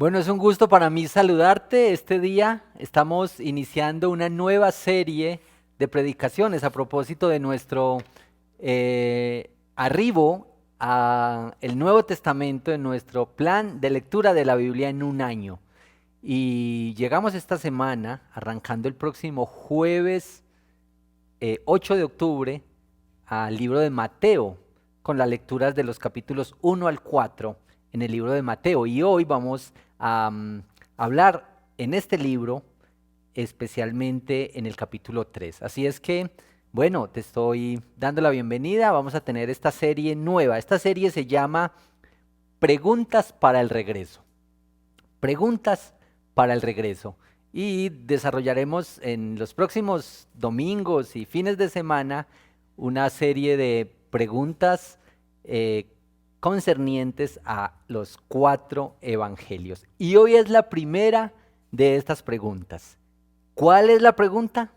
Bueno, es un gusto para mí saludarte. Este día estamos iniciando una nueva serie de predicaciones a propósito de nuestro arribo a el Nuevo Testamento en nuestro plan de lectura de la Biblia en un año. Y llegamos esta semana, arrancando el próximo jueves 8 de octubre, al libro de Mateo, con las lecturas de los capítulos 1 al 4 en el libro de Mateo. Y hoy vamos a hablar en este libro, especialmente en el capítulo 3. Así es que, bueno, te estoy dando la bienvenida. Vamos a tener esta serie nueva. Esta serie se llama Preguntas para el regreso. Preguntas para el regreso. Y desarrollaremos en los próximos domingos y fines de semana una serie de preguntas concernientes a los 4 evangelios. Y hoy es la primera de estas preguntas. ¿Cuál es la pregunta?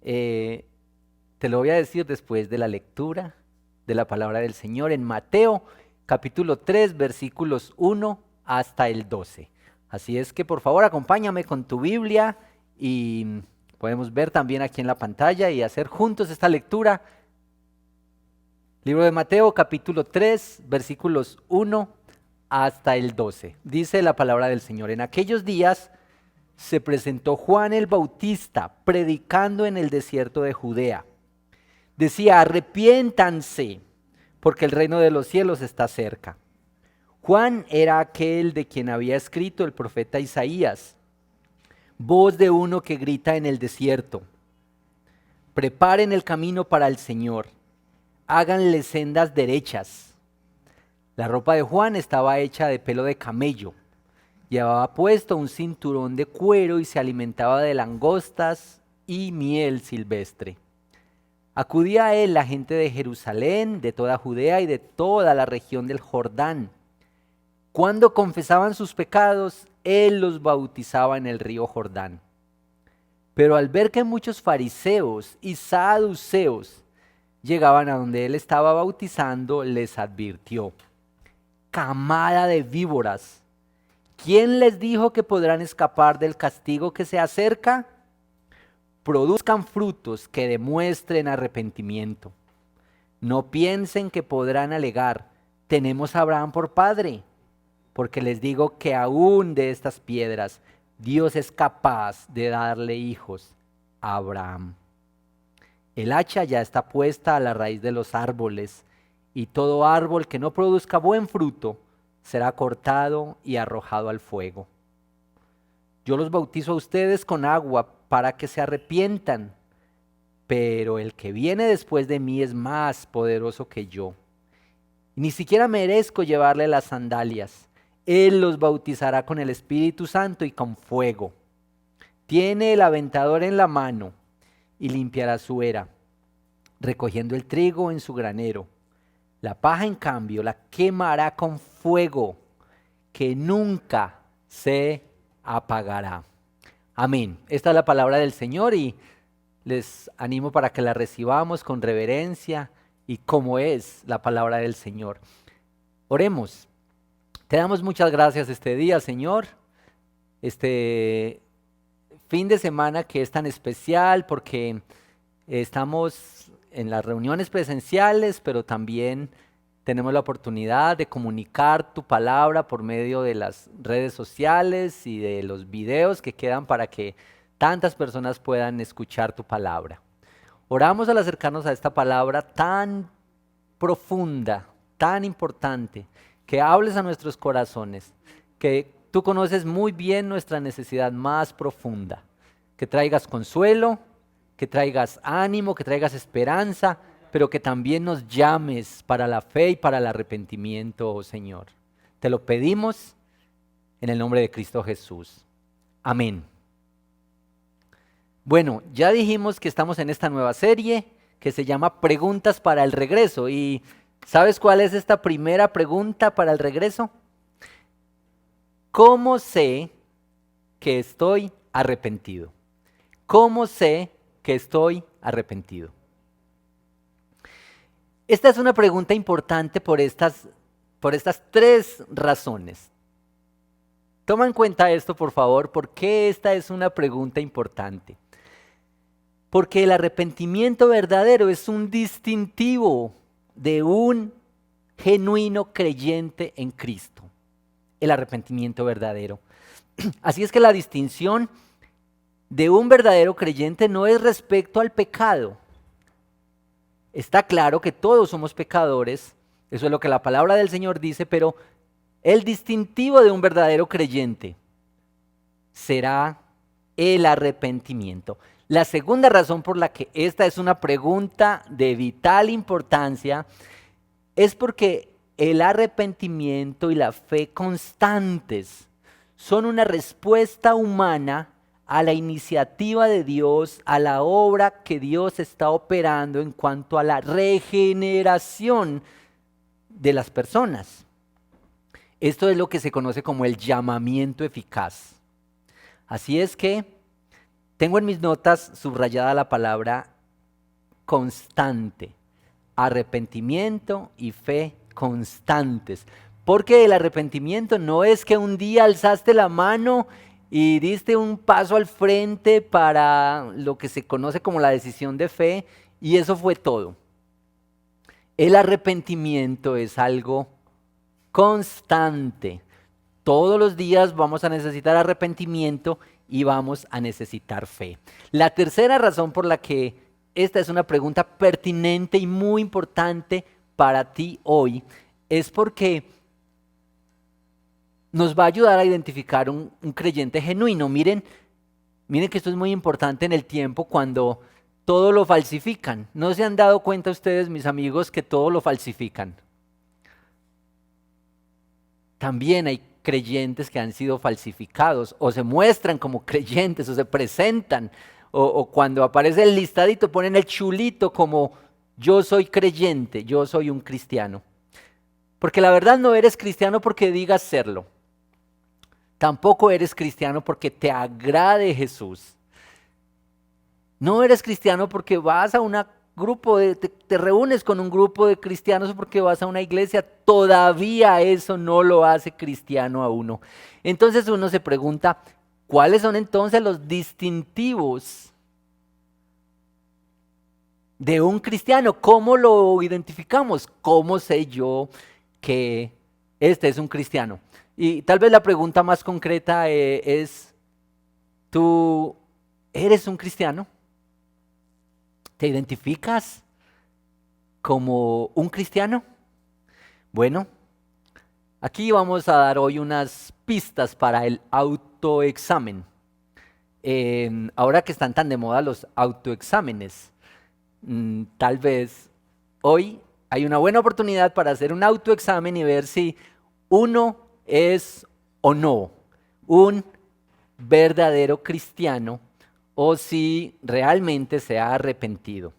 Te lo voy a decir después de la lectura de la palabra del Señor en Mateo capítulo 3 versículos 1 hasta el 12. Así es que por favor acompáñame con tu Biblia y podemos ver también aquí en la pantalla y hacer juntos esta lectura. Libro de Mateo capítulo 3 versículos 1 hasta el 12. Dice la palabra del Señor: en aquellos días se presentó Juan el Bautista predicando en el desierto de Judea. Decía: arrepiéntanse, porque el reino de los cielos está cerca. Juan era aquel de quien había escrito el profeta Isaías: voz de uno que grita en el desierto, preparen el camino para el Señor, háganle sendas derechas. La ropa de Juan estaba hecha de pelo de camello, llevaba puesto un cinturón de cuero y se alimentaba de langostas y miel silvestre. Acudía a él la gente de Jerusalén, de toda Judea y de toda la región del Jordán. Cuando confesaban sus pecados, él los bautizaba en el río Jordán. Pero al ver que muchos fariseos y saduceos llegaban a donde él estaba bautizando, les advirtió: camada de víboras, ¿quién les dijo que podrán escapar del castigo que se acerca? Produzcan frutos que demuestren arrepentimiento. No piensen que podrán alegar: tenemos a Abraham por padre. Porque les digo que aún de estas piedras Dios es capaz de darle hijos a Abraham. El hacha ya está puesta a la raíz de los árboles, y todo árbol que no produzca buen fruto será cortado y arrojado al fuego. Yo los bautizo a ustedes con agua para que se arrepientan, pero el que viene después de mí es más poderoso que yo. Ni siquiera merezco llevarle las sandalias. Él los bautizará con el Espíritu Santo y con fuego. Tiene el aventador en la mano y limpiará su era, recogiendo el trigo en su granero. La paja, en cambio, la quemará con fuego, que nunca se apagará. Amén. Esta es la palabra del Señor y les animo para que la recibamos con reverencia y como es la palabra del Señor. Oremos. Te damos muchas gracias este día, Señor, este fin de semana que es tan especial porque estamos en las reuniones presenciales, pero también tenemos la oportunidad de comunicar tu palabra por medio de las redes sociales y de los videos que quedan para que tantas personas puedan escuchar tu palabra. Oramos al acercarnos a esta palabra tan profunda, tan importante, que hables a nuestros corazones, que tú conoces muy bien nuestra necesidad más profunda, que traigas consuelo, que traigas ánimo, que traigas esperanza, pero que también nos llames para la fe y para el arrepentimiento, oh Señor. Te lo pedimos en el nombre de Cristo Jesús. Amén. Bueno, ya dijimos que estamos en esta nueva serie que se llama Preguntas para el Regreso. ¿Y sabes cuál es esta primera pregunta para el regreso? ¿Cómo sé que estoy arrepentido? ¿Cómo sé que estoy arrepentido? Esta es una pregunta importante por estas 3 razones. Toma en cuenta esto, por favor, porque esta es una pregunta importante. Porque el arrepentimiento verdadero es un distintivo de un genuino creyente en Cristo. El arrepentimiento verdadero. Así es que la distinción de un verdadero creyente no es respecto al pecado. Está claro que todos somos pecadores, eso es lo que la palabra del Señor dice, pero el distintivo de un verdadero creyente será el arrepentimiento. La segunda razón por la que esta es una pregunta de vital importancia es porque el arrepentimiento y la fe constantes son una respuesta humana a la iniciativa de Dios, a la obra que Dios está operando en cuanto a la regeneración de las personas. Esto es lo que se conoce como el llamamiento eficaz. Así es que tengo en mis notas subrayada la palabra constante, arrepentimiento y fe constantes. Porque el arrepentimiento no es que un día alzaste la mano y diste un paso al frente para lo que se conoce como la decisión de fe y eso fue todo. El arrepentimiento es algo constante. Todos los días vamos a necesitar arrepentimiento y vamos a necesitar fe. La tercera razón por la que esta es una pregunta pertinente y muy importante para ti hoy es porque nos va a ayudar a identificar un creyente genuino. Miren que esto es muy importante en el tiempo cuando todo lo falsifican. ¿No se han dado cuenta ustedes, mis amigos, que todo lo falsifican? También hay creyentes que han sido falsificados o se muestran como creyentes o se presentan o cuando aparece el listadito ponen el chulito como yo soy creyente, yo soy un cristiano. Porque la verdad no eres cristiano porque digas serlo. Tampoco eres cristiano porque te agrade Jesús. No eres cristiano porque vas a te reúnes con un grupo de cristianos o porque vas a una iglesia. Todavía eso no lo hace cristiano a uno. Entonces uno se pregunta, ¿cuáles son entonces los distintivos de un cristiano? ¿Cómo lo identificamos? ¿Cómo sé yo que este es un cristiano? Y tal vez la pregunta más concreta es, ¿tú eres un cristiano? ¿Te identificas como un cristiano? Bueno, aquí vamos a dar hoy unas pistas para el autoexamen. Ahora que están tan de moda los autoexámenes, tal vez hoy hay una buena oportunidad para hacer un autoexamen y ver si uno es o no un verdadero cristiano o si realmente se ha arrepentido.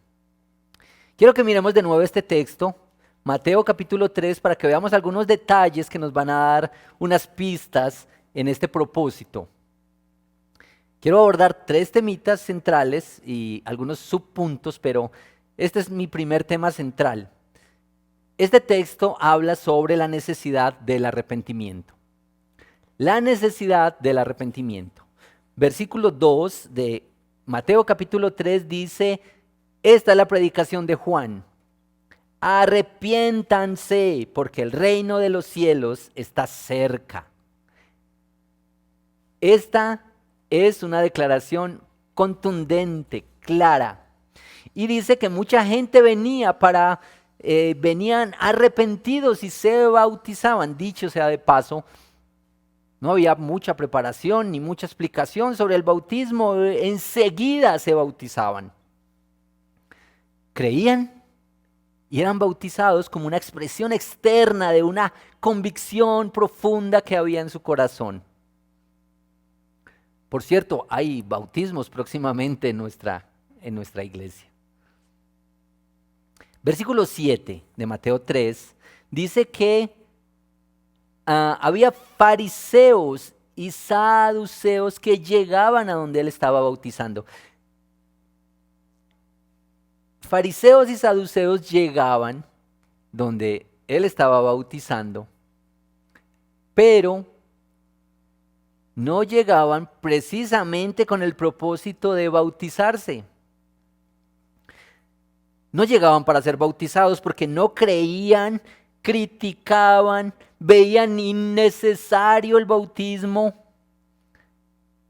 Quiero que miremos de nuevo este texto, Mateo capítulo 3, para que veamos algunos detalles que nos van a dar unas pistas en este propósito. Quiero abordar 3 temitas centrales y algunos subpuntos, pero este es mi primer tema central. Este texto habla sobre la necesidad del arrepentimiento. La necesidad del arrepentimiento. Versículo 2 de Mateo capítulo 3 dice, esta es la predicación de Juan. Arrepiéntanse porque el reino de los cielos está cerca. Esta es una declaración contundente, clara. Y dice que mucha gente venían arrepentidos y se bautizaban. Dicho sea de paso, no había mucha preparación ni mucha explicación sobre el bautismo. Enseguida se bautizaban. Creían y eran bautizados como una expresión externa de una convicción profunda que había en su corazón. Por cierto, hay bautismos próximamente en nuestra iglesia. Versículo 7 de Mateo 3 dice que había fariseos y saduceos que llegaban a donde él estaba bautizando. Fariseos y saduceos llegaban donde él estaba bautizando, pero no llegaban precisamente con el propósito de bautizarse. No llegaban para ser bautizados porque no creían, criticaban, veían innecesario el bautismo.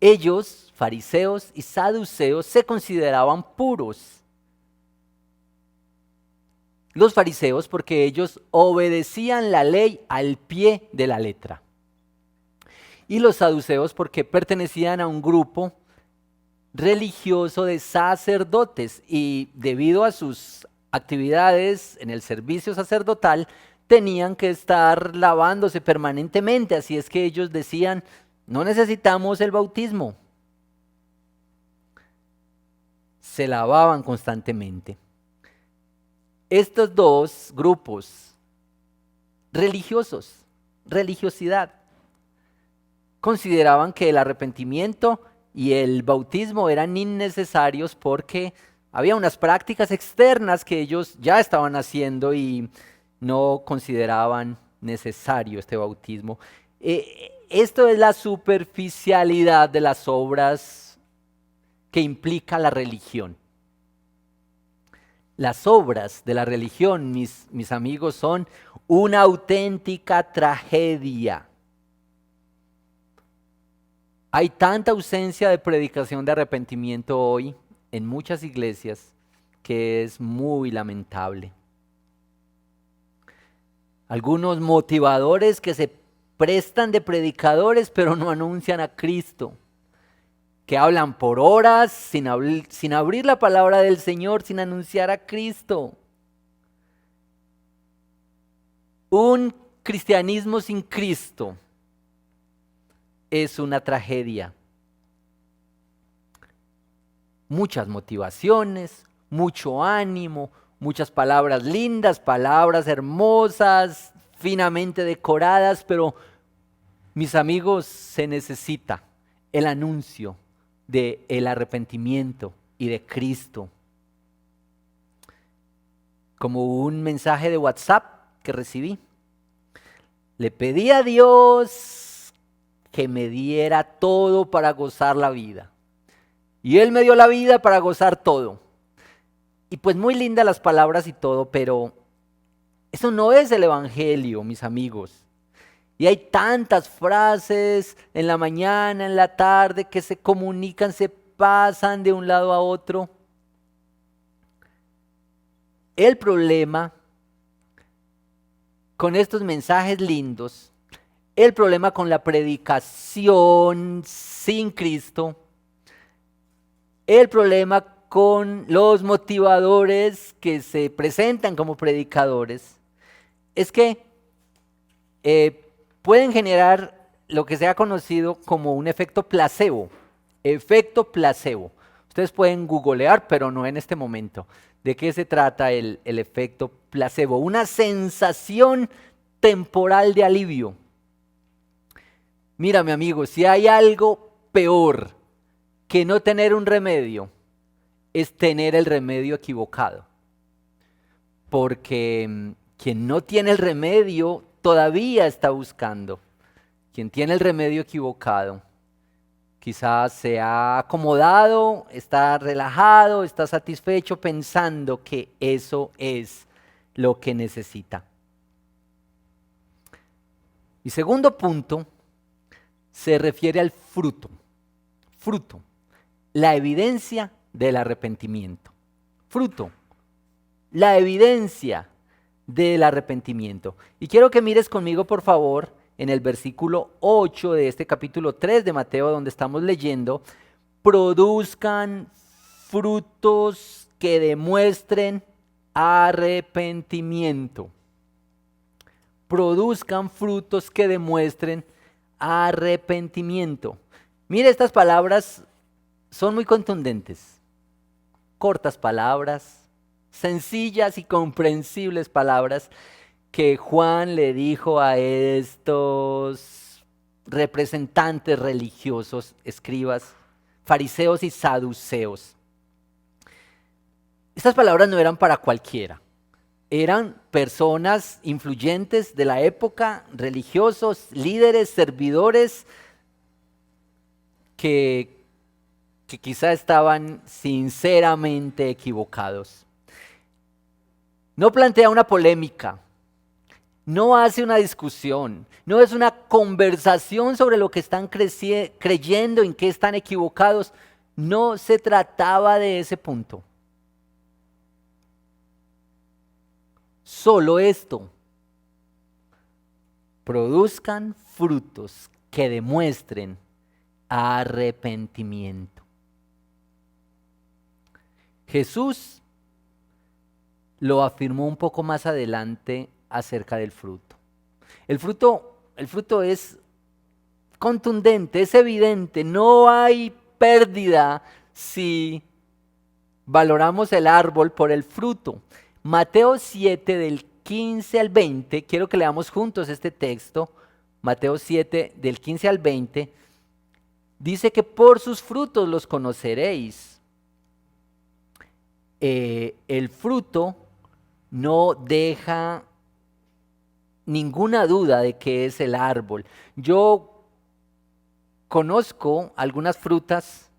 Ellos, fariseos y saduceos, se consideraban puros. Los fariseos porque ellos obedecían la ley al pie de la letra. Y los saduceos porque pertenecían a un grupo religioso de sacerdotes y debido a sus actividades en el servicio sacerdotal tenían que estar lavándose permanentemente, así es que ellos decían, no necesitamos el bautismo. Se lavaban constantemente. Estos dos grupos religiosos, religiosidad, consideraban que el arrepentimiento y el bautismo eran innecesarios porque había unas prácticas externas que ellos ya estaban haciendo y no consideraban necesario este bautismo. Esto es la superficialidad de las obras que implica la religión. Las obras de la religión, mis amigos, son una auténtica tragedia. Hay tanta ausencia de predicación de arrepentimiento hoy en muchas iglesias que es muy lamentable. Algunos motivadores que se prestan de predicadores pero no anuncian a Cristo, que hablan por horas sin abrir la palabra del Señor, sin anunciar a Cristo. Un cristianismo sin Cristo es una tragedia. Muchas motivaciones, mucho ánimo, muchas palabras lindas, palabras hermosas, finamente decoradas, pero mis amigos, se necesita el anuncio del arrepentimiento y de Cristo. Como un mensaje de WhatsApp que recibí. Le pedí a Dios que me diera todo para gozar la vida. Y Él me dio la vida para gozar todo. Y pues muy lindas las palabras y todo, pero eso no es el evangelio, mis amigos. Y hay tantas frases en la mañana, en la tarde, que se comunican, se pasan de un lado a otro. El problema con estos mensajes lindos, el problema con la predicación sin Cristo, el problema con los motivadores que se presentan como predicadores, es que pueden generar lo que se ha conocido como un efecto placebo. Efecto placebo. Ustedes pueden googlear, pero no en este momento. ¿De qué se trata el efecto placebo? Una sensación temporal de alivio. Mira, mi amigo, si hay algo peor que no tener un remedio, es tener el remedio equivocado. Porque quien no tiene el remedio todavía está buscando. Quien tiene el remedio equivocado, quizás se ha acomodado, está relajado, está satisfecho pensando que eso es lo que necesita. Mi segundo punto se refiere al fruto. Fruto, la evidencia del arrepentimiento. Fruto, la evidencia del arrepentimiento. Y quiero que mires conmigo, por favor, en el versículo 8 de este capítulo 3 de Mateo, donde estamos leyendo, produzcan frutos que demuestren arrepentimiento. Produzcan frutos que demuestren arrepentimiento. Mire, estas palabras son muy contundentes. Cortas palabras, sencillas y comprensibles palabras que Juan le dijo a estos representantes religiosos, escribas, fariseos y saduceos. Estas palabras no eran para cualquiera. Eran personas influyentes de la época, religiosos, líderes, servidores, que quizá estaban sinceramente equivocados. No plantea una polémica, no hace una discusión, no es una conversación sobre lo que están creyendo, en qué están equivocados. No se trataba de ese punto. Solo esto: produzcan frutos que demuestren arrepentimiento. Jesús lo afirmó un poco más adelante acerca del fruto. El fruto es contundente, es evidente, no hay pérdida si valoramos el árbol por el fruto. Mateo 7 del 15 al 20, quiero que leamos juntos este texto. Mateo 7 del 15 al 20 dice que por sus frutos los conoceréis. El fruto no deja ninguna duda de que es el árbol. Yo conozco algunas frutas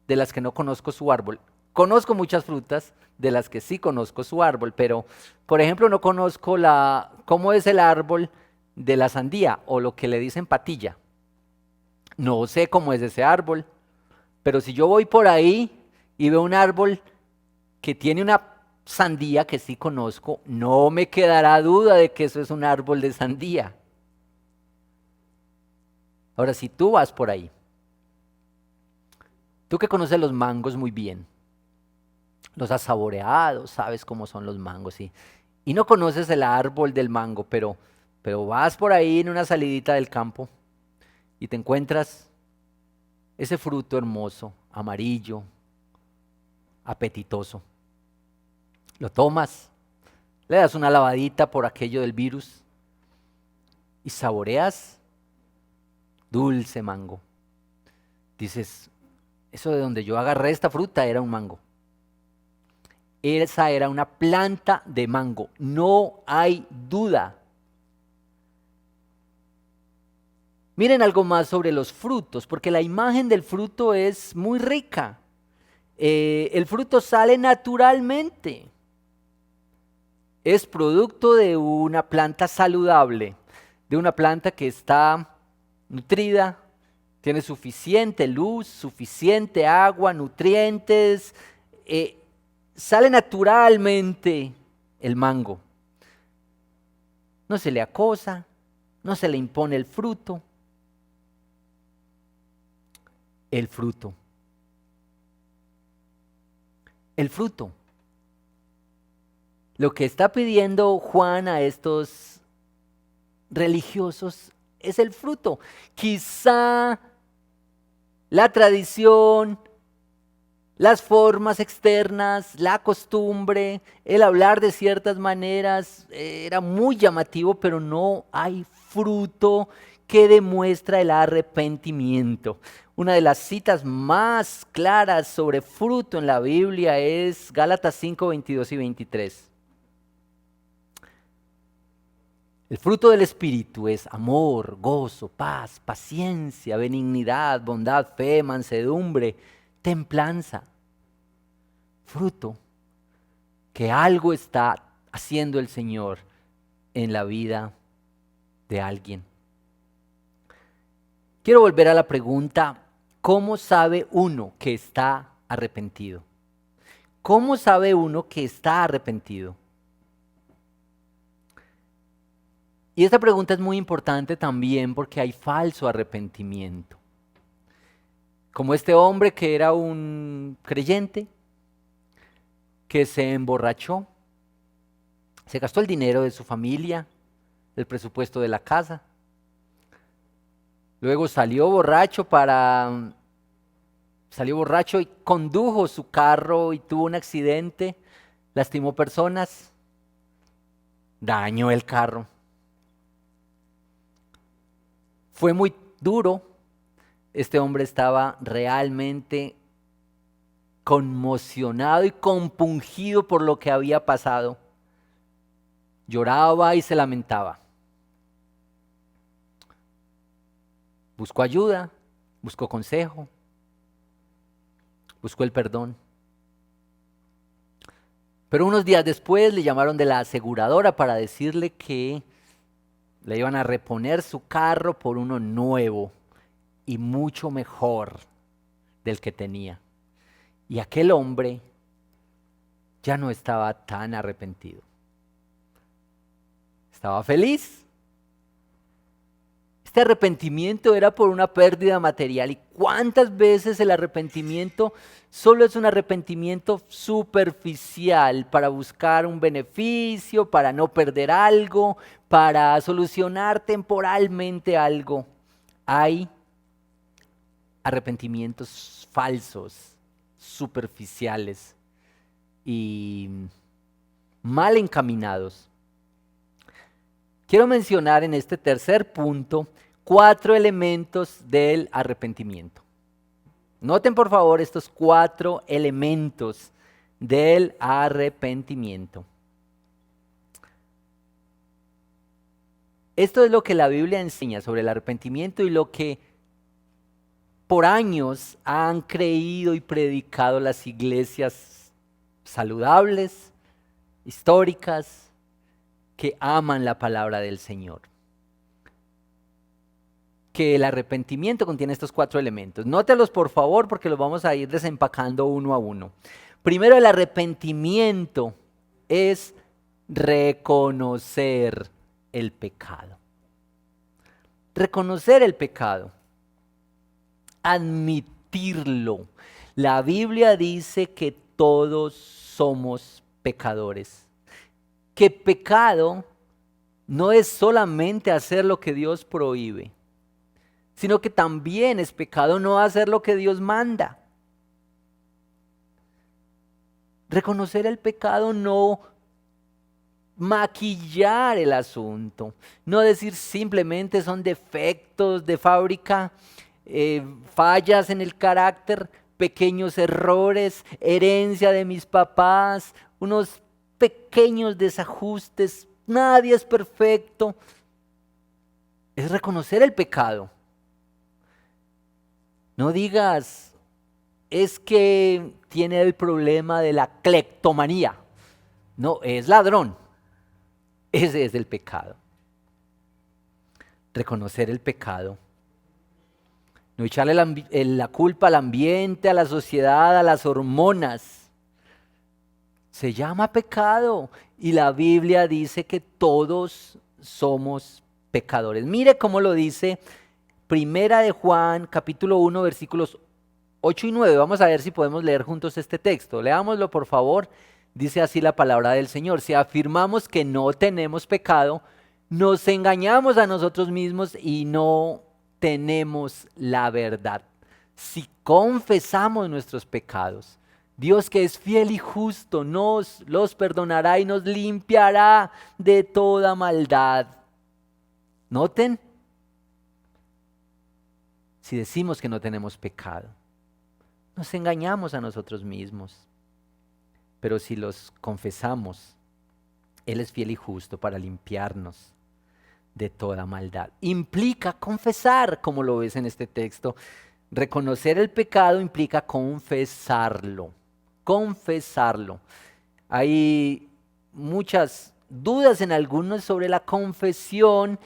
de las que no conozco su árbol. Conozco muchas frutas de las que sí conozco su árbol, pero por ejemplo no conozco cómo es el árbol de la sandía o lo que le dicen patilla. No sé cómo es ese árbol, pero si yo voy por ahí y veo un árbol que tiene una sandía que sí conozco, no me quedará duda de que eso es un árbol de sandía. Ahora, si tú vas por ahí, tú que conoces los mangos muy bien, los has saboreado, sabes cómo son los mangos, y no conoces el árbol del mango, pero vas por ahí en una salidita del campo y te encuentras ese fruto hermoso, amarillo, apetitoso. Lo tomas, le das una lavadita por aquello del virus y saboreas dulce mango. Dices, eso de donde yo agarré esta fruta era un mango. Esa era una planta de mango, no hay duda. Miren algo más sobre los frutos, porque la imagen del fruto es muy rica. El fruto sale naturalmente. Es producto de una planta saludable, de una planta que está nutrida, tiene suficiente luz, suficiente agua, nutrientes. Sale naturalmente el mango. No se le acosa, no se le impone el fruto. El fruto. El fruto. Lo que está pidiendo Juan a estos religiosos es el fruto. Quizá la tradición, las formas externas, la costumbre, el hablar de ciertas maneras era muy llamativo, pero no hay fruto que demuestra el arrepentimiento. Una de las citas más claras sobre fruto en la Biblia es Gálatas 5, 22 y 23. El fruto del Espíritu es amor, gozo, paz, paciencia, benignidad, bondad, fe, mansedumbre, templanza. Fruto que algo está haciendo el Señor en la vida de alguien. Quiero volver a la pregunta, ¿cómo sabe uno que está arrepentido? ¿Cómo sabe uno que está arrepentido? Y esta pregunta es muy importante también porque hay falso arrepentimiento. Como este hombre que era un creyente, que se emborrachó, se gastó el dinero de su familia, el presupuesto de la casa. Luego salió borracho y condujo su carro y tuvo un accidente, lastimó personas, dañó el carro. Fue muy duro. Este hombre estaba realmente conmocionado y compungido por lo que había pasado. Lloraba y se lamentaba. Buscó ayuda, buscó consejo, buscó el perdón. Pero unos días después le llamaron de la aseguradora para decirle que le iban a reponer su carro por uno nuevo y mucho mejor del que tenía. Y aquel hombre ya no estaba tan arrepentido. Estaba feliz. Este arrepentimiento era por una pérdida material. ¿Y cuántas veces el arrepentimiento solo es un arrepentimiento superficial para buscar un beneficio, para no perder algo, para solucionar temporalmente algo? Hay arrepentimientos falsos, superficiales y mal encaminados. Quiero mencionar en este tercer punto 4 elementos del arrepentimiento. Noten por favor estos 4 elementos del arrepentimiento. Esto es lo que la Biblia enseña sobre el arrepentimiento y lo que por años han creído y predicado las iglesias saludables, históricas, que aman la palabra del Señor. Que el arrepentimiento contiene estos 4 elementos. Nótelos por favor porque los vamos a ir desempacando uno a uno. Primero, el arrepentimiento es reconocer el pecado. Reconocer el pecado. Admitirlo. La Biblia dice que todos somos pecadores. Que pecado no es solamente hacer lo que Dios prohíbe, sino que también es pecado no hacer lo que Dios manda. Reconocer el pecado, no maquillar el asunto, no decir simplemente son defectos de fábrica, fallas en el carácter, pequeños errores, herencia de mis papás, unos pequeños desajustes, nadie es perfecto. Es reconocer el pecado. No digas, es que tiene el problema de la cleptomanía. No, es ladrón. Ese es el pecado. Reconocer el pecado. No echarle la culpa al ambiente, a la sociedad, a las hormonas. Se llama pecado y la Biblia dice que todos somos pecadores. Mire cómo lo dice Primera de Juan, capítulo 1, versículos 8 y 9. Vamos a ver si podemos leer juntos este texto. Leámoslo por favor. Dice así la palabra del Señor. Si afirmamos que no tenemos pecado, nos engañamos a nosotros mismos y no tenemos la verdad. Si confesamos nuestros pecados, Dios, que es fiel y justo, nos los perdonará y nos limpiará de toda maldad. Noten, si decimos que no tenemos pecado, nos engañamos a nosotros mismos. Pero si los confesamos, Él es fiel y justo para limpiarnos de toda maldad. Implica confesar, como lo ves en este texto. Reconocer el pecado implica confesarlo. Confesarlo. Hay muchas dudas en algunos sobre la confesión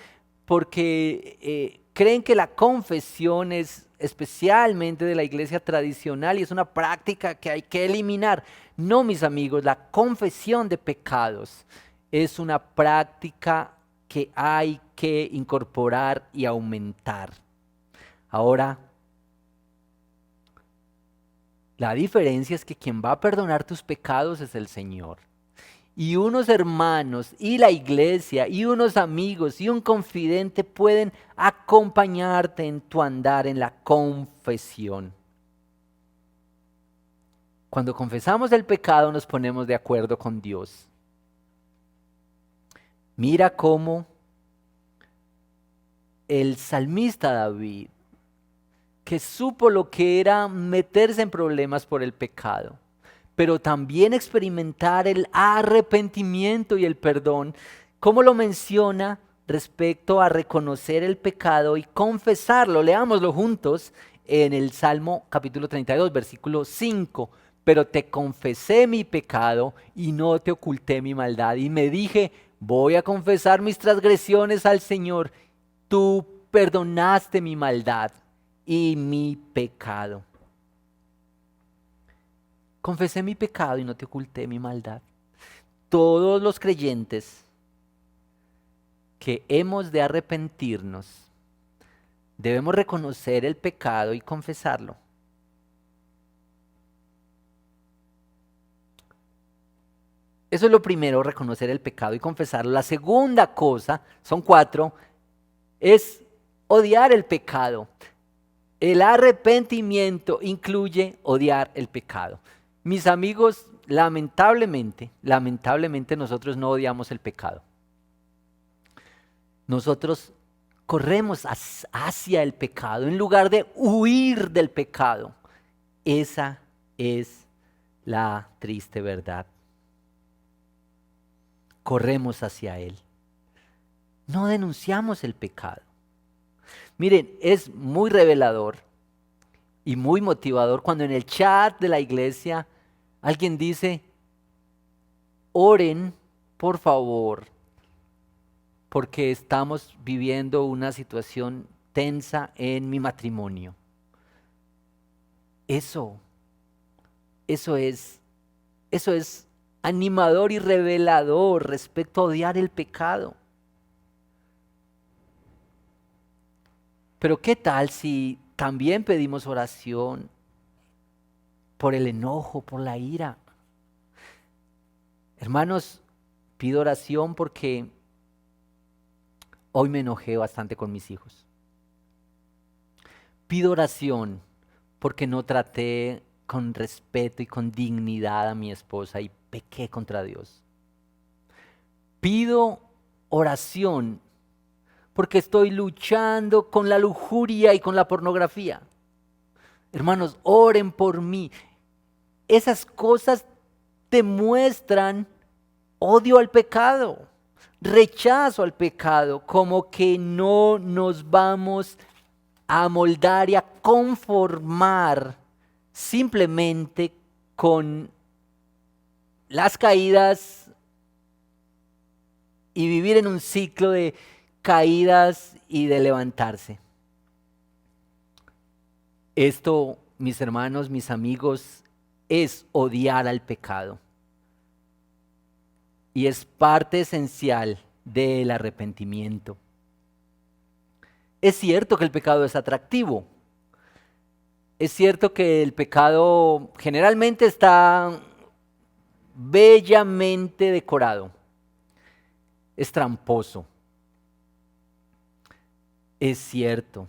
porque creen que la confesión es especialmente de la iglesia tradicional y es una práctica que hay que eliminar. No, mis amigos, la confesión de pecados es una práctica que hay que incorporar y aumentar. Ahora, la diferencia es que quien va a perdonar tus pecados es el Señor. Y unos hermanos y la iglesia y unos amigos y un confidente pueden acompañarte en tu andar en la confesión. Cuando confesamos el pecado nos ponemos de acuerdo con Dios. Mira cómo el salmista David, que supo lo que era meterse en problemas por el pecado, pero también experimentar el arrepentimiento y el perdón, ¿cómo lo menciona respecto a reconocer el pecado y confesarlo? Leámoslo juntos en el Salmo capítulo 32, versículo 5. Pero te confesé mi pecado y no te oculté mi maldad. Y me dije, voy a confesar mis transgresiones al Señor. Tú perdonaste mi maldad y mi pecado. Confesé mi pecado y no te oculté mi maldad. Todos los creyentes que hemos de arrepentirnos, debemos reconocer el pecado y confesarlo. Eso es lo primero, reconocer el pecado y confesarlo. La segunda cosa, son 4, es odiar el pecado. El arrepentimiento incluye odiar el pecado. Mis amigos, lamentablemente nosotros no odiamos el pecado. Nosotros corremos hacia el pecado en lugar de huir del pecado. Esa es la triste verdad. Corremos hacia él. No denunciamos el pecado. Miren, es muy revelador y muy motivador cuando en el chat de la iglesia alguien dice, oren por favor, porque estamos viviendo una situación tensa en mi matrimonio. Eso es animador y revelador respecto a odiar el pecado. Pero ¿qué tal si también pedimos oración por el enojo, por la ira? Hermanos, pido oración porque hoy me enojé bastante con mis hijos. Pido oración porque no traté con respeto y con dignidad a mi esposa y pequé contra Dios. Pido oración porque estoy luchando con la lujuria y con la pornografía. Hermanos, oren por mí. Esas cosas demuestran odio al pecado, rechazo al pecado, como que no nos vamos a moldar y a conformar simplemente con las caídas y vivir en un ciclo de caídas y de levantarse. Esto, mis hermanos, mis amigos, es odiar al pecado. Y es parte esencial del arrepentimiento. Es cierto que el pecado es atractivo. Es cierto que el pecado generalmente está bellamente decorado. Es tramposo. Es cierto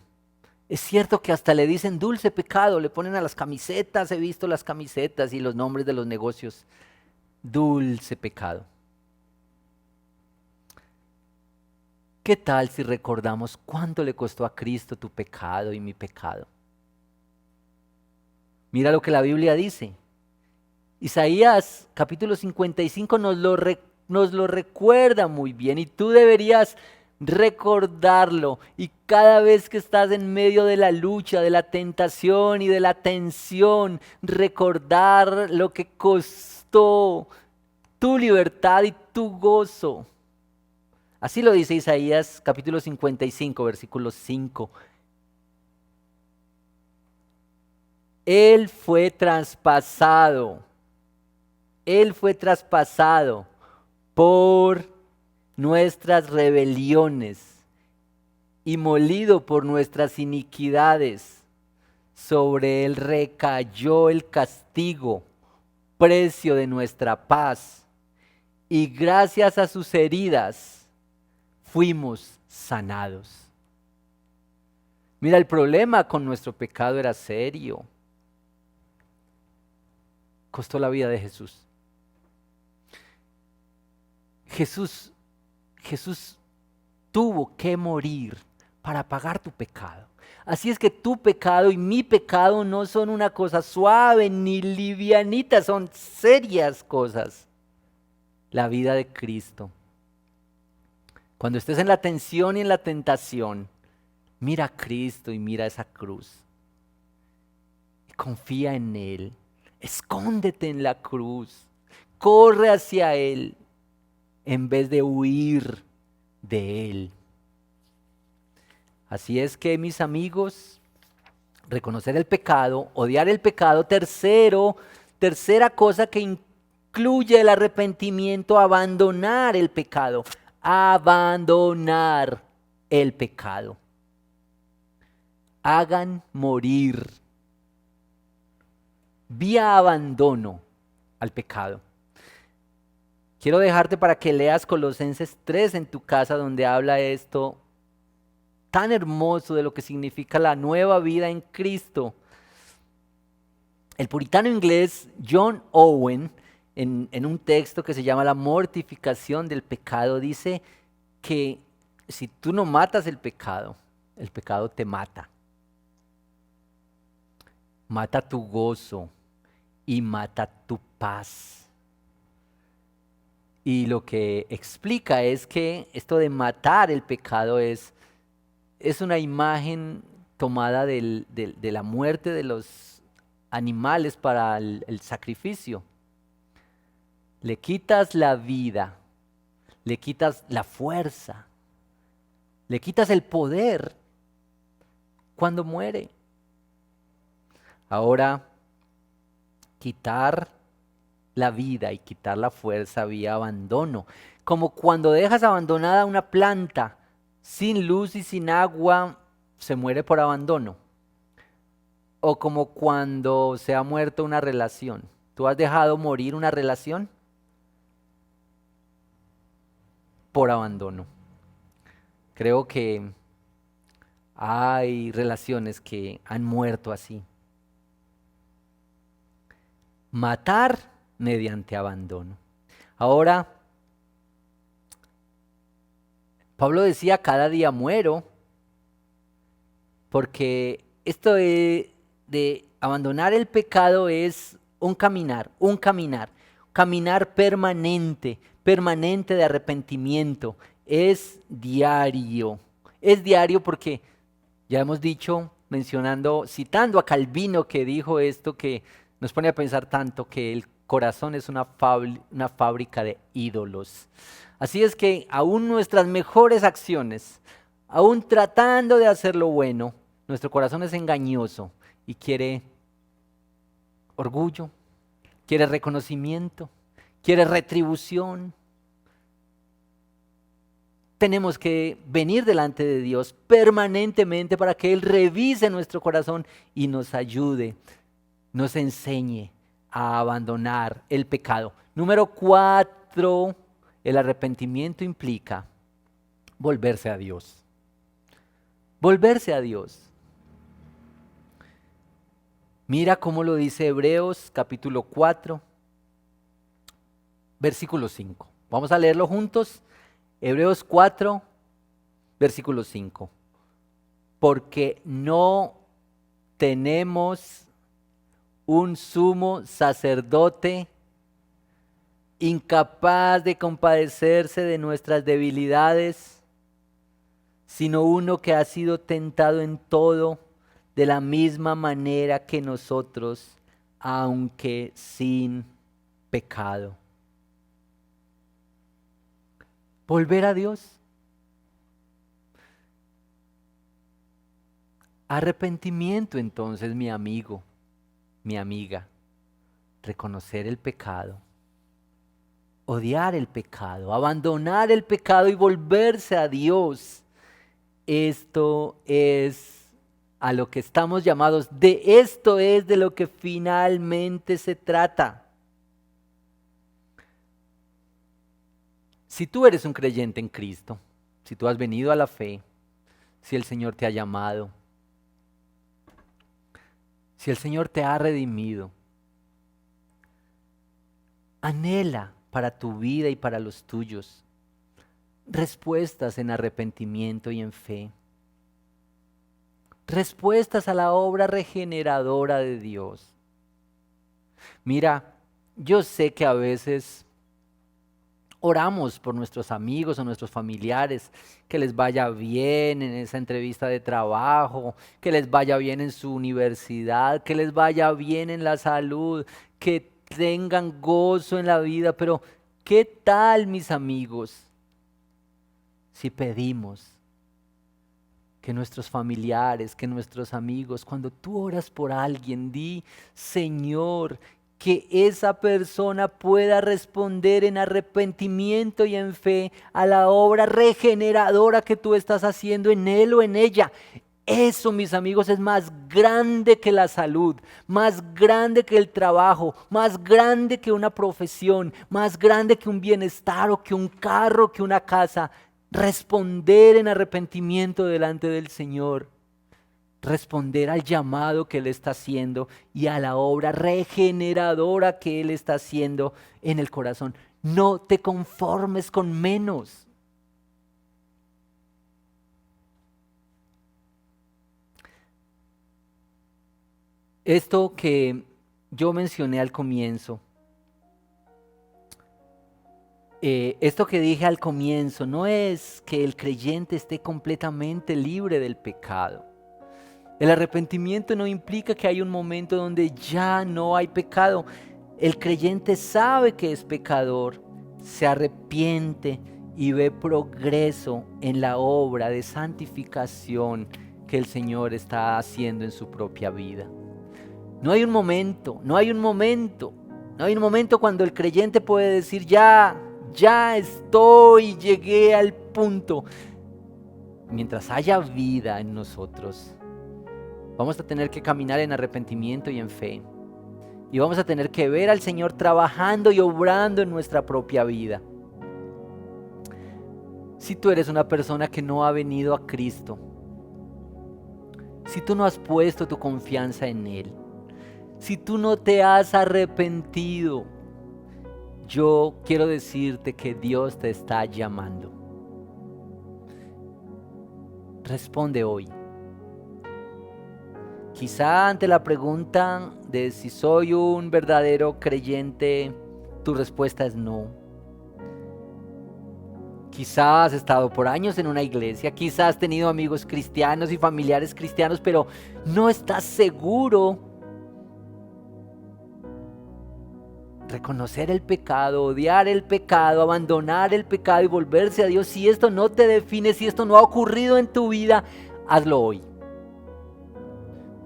que hasta le dicen dulce pecado, le ponen a las camisetas, he visto las camisetas y los nombres de los negocios, dulce pecado. ¿Qué tal si recordamos cuánto le costó a Cristo tu pecado y mi pecado? Mira lo que la Biblia dice. Isaías capítulo 55 nos lo recuerda muy bien y tú deberías recordarlo, y cada vez que estás en medio de la lucha, de la tentación y de la tensión, recordar lo que costó tu libertad y tu gozo. Así lo dice Isaías capítulo 55, versículo 5. Él fue traspasado por nuestras rebeliones y molido por nuestras iniquidades. Sobre él recayó el castigo, precio de nuestra paz, y gracias a sus heridas fuimos sanados. Mira, el problema con nuestro pecado era serio. Costó la vida de Jesús. Jesús tuvo que morir para pagar tu pecado. Así es que tu pecado y mi pecado no son una cosa suave ni livianita, son serias cosas. La vida de Cristo. Cuando estés en la tensión y en la tentación, mira a Cristo y mira esa cruz. confía en Él, escóndete en la cruz, corre hacia Él en vez de huir de Él. Así es que, mis amigos, reconocer el pecado, odiar el pecado. Tercera cosa que incluye el arrepentimiento, abandonar el pecado. Abandonar el pecado. Hagan morir vía abandono al pecado. Quiero dejarte para que leas Colosenses 3 en tu casa, donde habla esto tan hermoso de lo que significa la nueva vida en Cristo. El puritano inglés John Owen, en un texto que se llama La mortificación del pecado, dice que si tú no matas el pecado te mata. Mata tu gozo y mata tu paz. Y lo que explica es que esto de matar el pecado es una imagen tomada de la muerte de los animales para el sacrificio. Le quitas la vida, le quitas la fuerza, le quitas el poder cuando muere. Ahora, quitar la vida y quitar la fuerza vía abandono. Como cuando dejas abandonada una planta sin luz y sin agua, se muere por abandono. O como cuando se ha muerto una relación. ¿Tú has dejado morir una relación? Por abandono. Creo que hay relaciones que han muerto así. Matar mediante abandono. Ahora, Pablo decía, cada día muero, porque esto de abandonar el pecado es un caminar permanente de arrepentimiento, es diario porque ya hemos dicho, citando a Calvino, que dijo esto, que nos pone a pensar tanto, que el corazón es una fábrica de ídolos. Así es que aún nuestras mejores acciones, aún tratando de hacer lo bueno, nuestro corazón es engañoso y quiere orgullo, quiere reconocimiento, quiere retribución. Tenemos que venir delante de Dios permanentemente para que Él revise nuestro corazón y nos ayude, nos enseñe a abandonar el pecado. Número 4, el arrepentimiento implica volverse a Dios. Volverse a Dios. Mira cómo lo dice Hebreos capítulo 4, versículo 5. Vamos a leerlo juntos. Hebreos 4, versículo 5. Porque no tenemos un sumo sacerdote incapaz de compadecerse de nuestras debilidades, sino uno que ha sido tentado en todo de la misma manera que nosotros, aunque sin pecado. Volver a Dios. Arrepentimiento entonces, mi amigo, mi amiga. Reconocer el pecado, odiar el pecado, abandonar el pecado y volverse a Dios. Esto es a lo que estamos llamados. De esto es de lo que finalmente se trata. Si tú eres un creyente en Cristo, si tú has venido a la fe, si el Señor te ha llamado, si el Señor te ha redimido, anhela para tu vida y para los tuyos respuestas en arrepentimiento y en fe. Respuestas a la obra regeneradora de Dios. Mira, yo sé que a veces oramos por nuestros amigos o nuestros familiares, que les vaya bien en esa entrevista de trabajo, que les vaya bien en su universidad, que les vaya bien en la salud, que tengan gozo en la vida. Pero, ¿qué tal, mis amigos, si pedimos que nuestros familiares, que nuestros amigos, cuando tú oras por alguien, di: Señor, que esa persona pueda responder en arrepentimiento y en fe a la obra regeneradora que tú estás haciendo en él o en ella? Eso, mis amigos, es más grande que la salud, más grande que el trabajo, más grande que una profesión, más grande que un bienestar o que un carro, que una casa. Responder en arrepentimiento delante del Señor, responder al llamado que Él está haciendo y a la obra regeneradora que Él está haciendo en el corazón. No te conformes con menos. Esto que yo mencioné al comienzo, esto que dije al comienzo, no es que el creyente esté completamente libre del pecado. El arrepentimiento no implica que hay un momento donde ya no hay pecado. El creyente sabe que es pecador, se arrepiente y ve progreso en la obra de santificación que el Señor está haciendo en su propia vida. No hay un momento cuando el creyente puede decir: ya llegué al punto. Mientras haya vida en nosotros, vamos a tener que caminar en arrepentimiento y en fe. Y vamos a tener que ver al Señor trabajando y obrando en nuestra propia vida. Si tú eres una persona que no ha venido a Cristo, si tú no has puesto tu confianza en Él, si tú no te has arrepentido, yo quiero decirte que Dios te está llamando. Responde hoy. Quizá ante la pregunta de si soy un verdadero creyente, tu respuesta es no. Quizás has estado por años en una iglesia, quizás has tenido amigos cristianos y familiares cristianos, pero no estás seguro. Reconocer el pecado, odiar el pecado, abandonar el pecado y volverse a Dios. Si esto no te define, si esto no ha ocurrido en tu vida, hazlo hoy.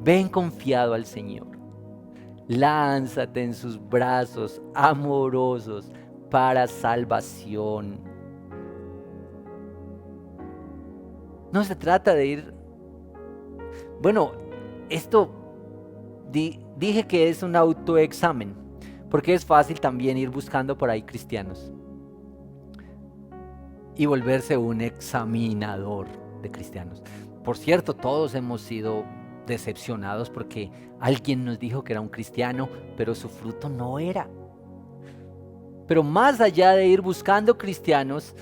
Ven confiado al Señor. Lánzate en sus brazos amorosos para salvación. No se trata de ir... Bueno, esto dije que es un autoexamen, porque es fácil también ir buscando por ahí cristianos y volverse un examinador de cristianos. Por cierto, todos hemos sido decepcionados porque alguien nos dijo que era un cristiano, pero su fruto no era. Pero más allá de ir buscando cristianos,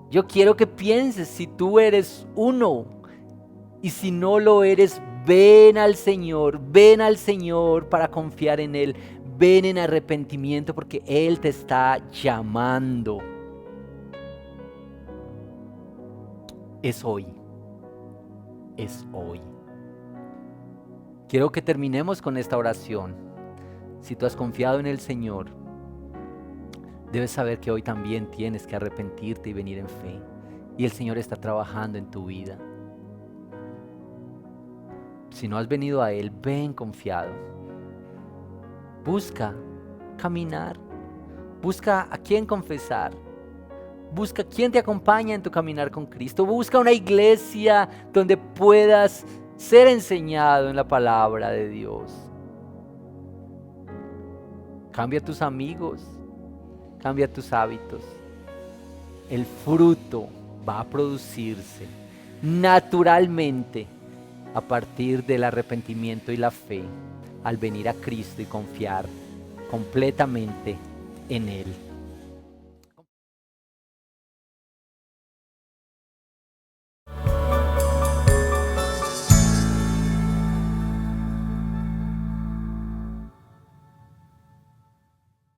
yo quiero que pienses: si tú eres uno y si no lo eres, ven al Señor para confiar en Él. Ven en arrepentimiento porque Él te está llamando. Es hoy. Quiero que terminemos con esta oración. Si tú has confiado en el Señor, debes saber que hoy también tienes que arrepentirte y venir en fe. Y el Señor está trabajando en tu vida. Si no has venido a Él, ven confiado. Busca caminar. Busca a quién confesar. Busca quién te acompaña en tu caminar con Cristo. Busca una iglesia donde puedas ser enseñado en la palabra de Dios. Cambia tus amigos. Cambia tus hábitos. El fruto va a producirse naturalmente a partir del arrepentimiento y la fe, al venir a Cristo y confiar completamente en Él.